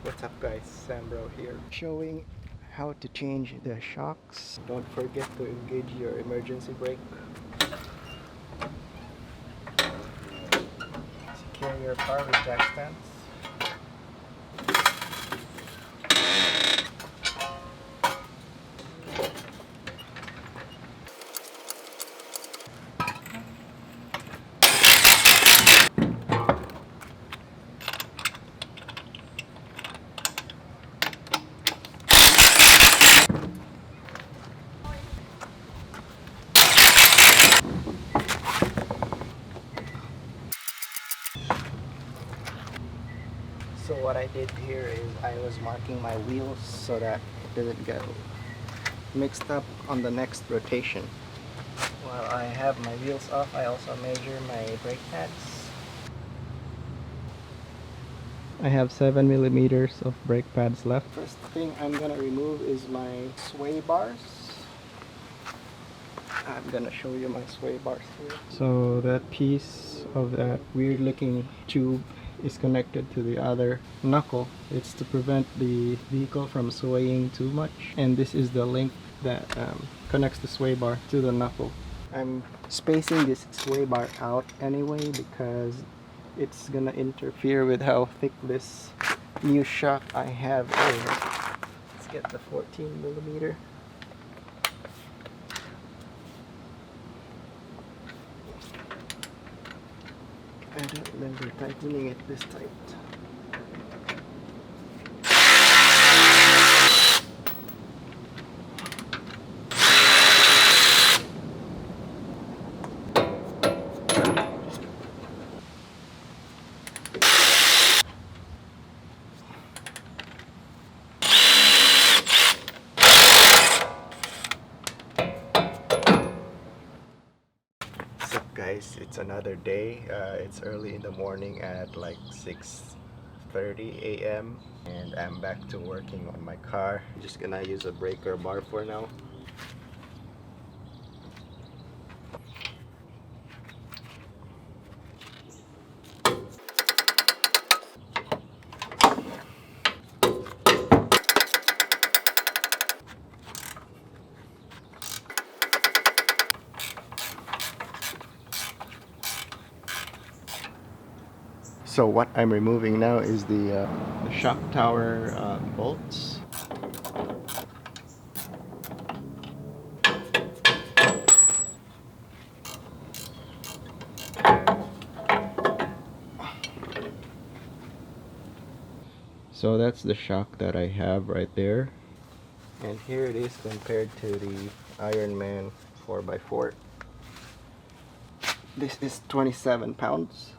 What's up guys, Sambro here, showing how to change the shocks. Don't forget to engage your emergency brake. Secure your car with jack stands. So what I did here is I was marking my wheels so that it doesn't get mixed up on the next rotation. While I have my wheels off, I also measure my brake pads. I have 7mm of brake pads left. First thing I'm gonna remove is my sway bars. I'm gonna show you my sway bars here. So that piece of that weird looking tube is connected to the other knuckle. It's to prevent the vehicle from swaying too much, and this is the link that connects the sway bar to the knuckle. I'm spacing this sway bar out anyway because it's gonna interfere with how thick this new shock I have is. Let's get the 14mm. I don't remember tightening it this tight. What's up guys, it's another day. It's early in the morning at like 6:30 a.m. and I'm back to working on my car. I'm just gonna use a breaker bar for now. So what I'm removing now is the shock tower bolts. So that's the shock that I have right there. And here it is compared to the Ironman 4x4. This is 27 pounds.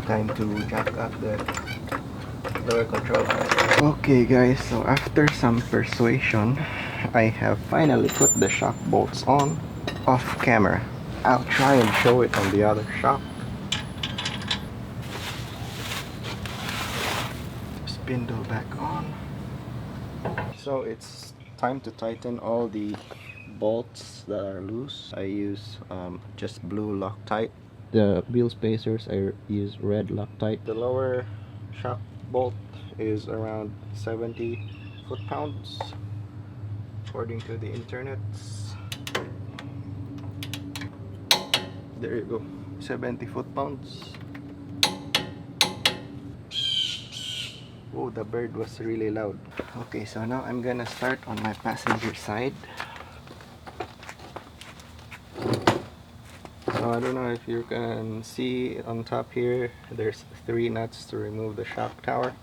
Time to jack up the lower control. Okay guys, so after some persuasion, I have finally put the shock bolts on off camera. I'll try and show it on the other shock. Spindle back on. So it's time to tighten all the bolts that are loose. I use just blue Loctite. The wheel spacers I use red Loctite. The lower shock bolt is around 70 foot-pounds according to the internet. There you go, 70 foot-pounds. Oh, the bird was really loud. Okay, so now I'm gonna start on my passenger side. So I don't know if you can see on top here, there's 3 nuts to remove the shock tower.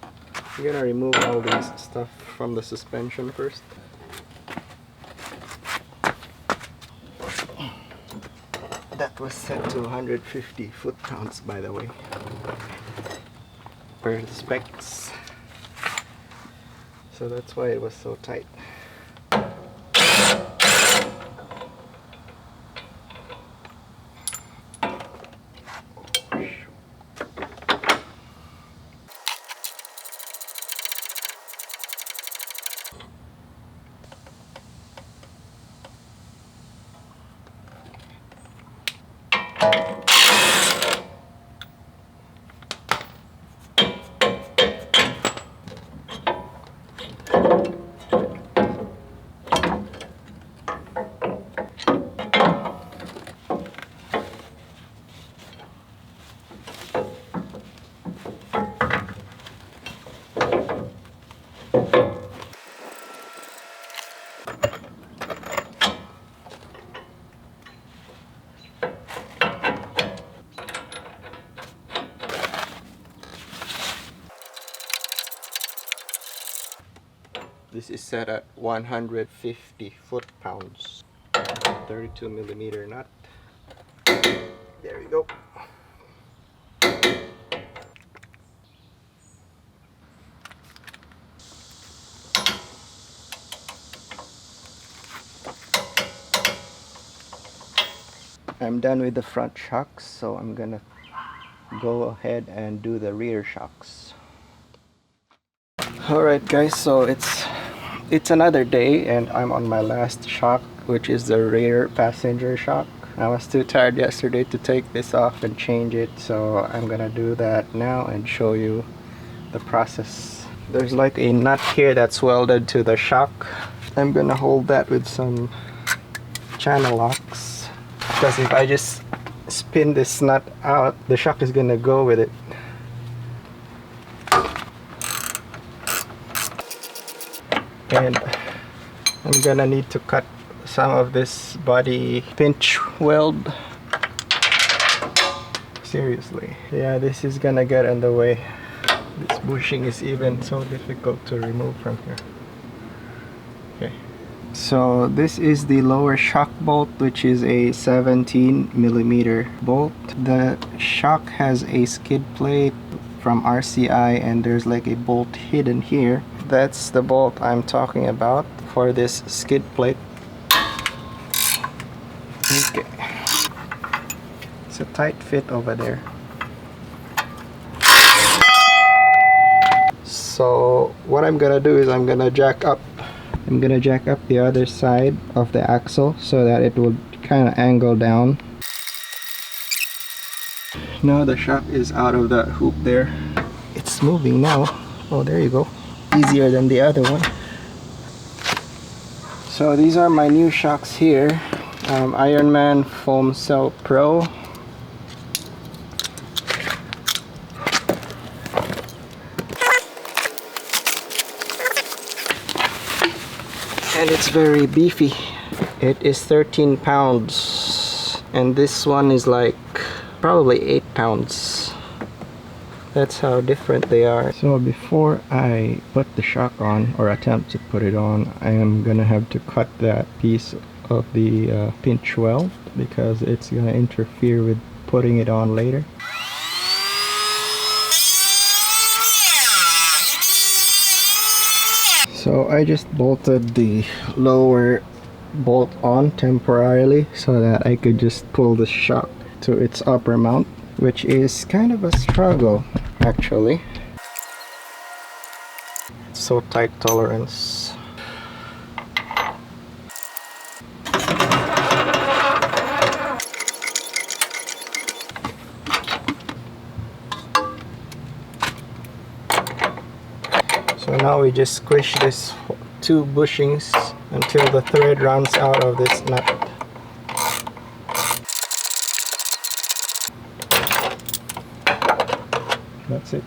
I'm gonna remove all this stuff from the suspension first. That was set to 150 foot-pounds, by the way, per the specs. So that's why it was so tight. This is set at 150 foot-pounds. 32 millimeter nut. There we go. I'm done with the front shocks, so I'm gonna go ahead and do the rear shocks. Alright guys, so it's another day and I'm on my last shock, which is the rear passenger shock. I was too tired yesterday to take this off and change it, so I'm gonna do that now and show you the process. There's like a nut here that's welded to the shock. I'm gonna hold that with some channel locks, because if I just spin this nut out, the shock is gonna go with it. And I'm gonna need to cut some of this body pinch weld. Seriously, yeah, this is gonna get in the way. This bushing is even so difficult to remove from here. Okay, so this is the lower shock bolt, which is a 17 millimeter bolt. The shock has a skid plate from RCI and there's like a bolt hidden here. That's the bolt I'm talking about for this skid plate. Okay, it's a tight fit over there. So what I'm gonna do is I'm gonna jack up the other side of the axle so that it will kind of angle down. Now the shock is out of that hoop there. It's moving now. Oh, there you go. Easier than the other one. So these are my new shocks here. Ironman Foam Cell Pro. And it's very beefy. It is 13 pounds. And this one is like probably 8 pounds. That's how different they are. So before I put the shock on, or attempt to put it on, I am gonna have to cut that piece of the pinch weld, because it's gonna interfere with putting it on later. So I just bolted the lower bolt on temporarily so that I could just pull the shock to its upper mount, which is kind of a struggle actually. So tight tolerance. So now we just squish this 2 bushings until the thread runs out of this nut. That's it.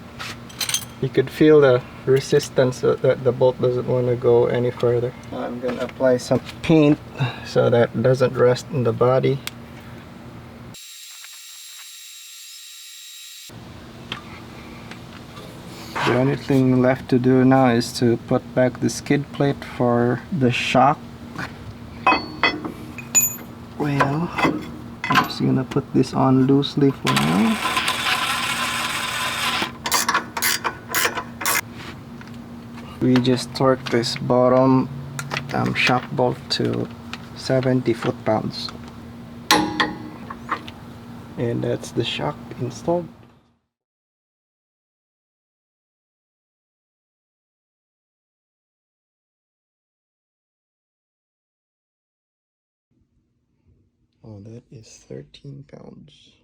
You could feel the resistance that the bolt doesn't want to go any further. I'm going to apply some paint so that it doesn't rest in the body. The only thing left to do now is to put back the skid plate for the shock. Well, I'm just gonna put this on loosely for now. We just torque this bottom shock bolt to 70 foot-pounds. And that's the shock installed. Oh, that is 13 pounds.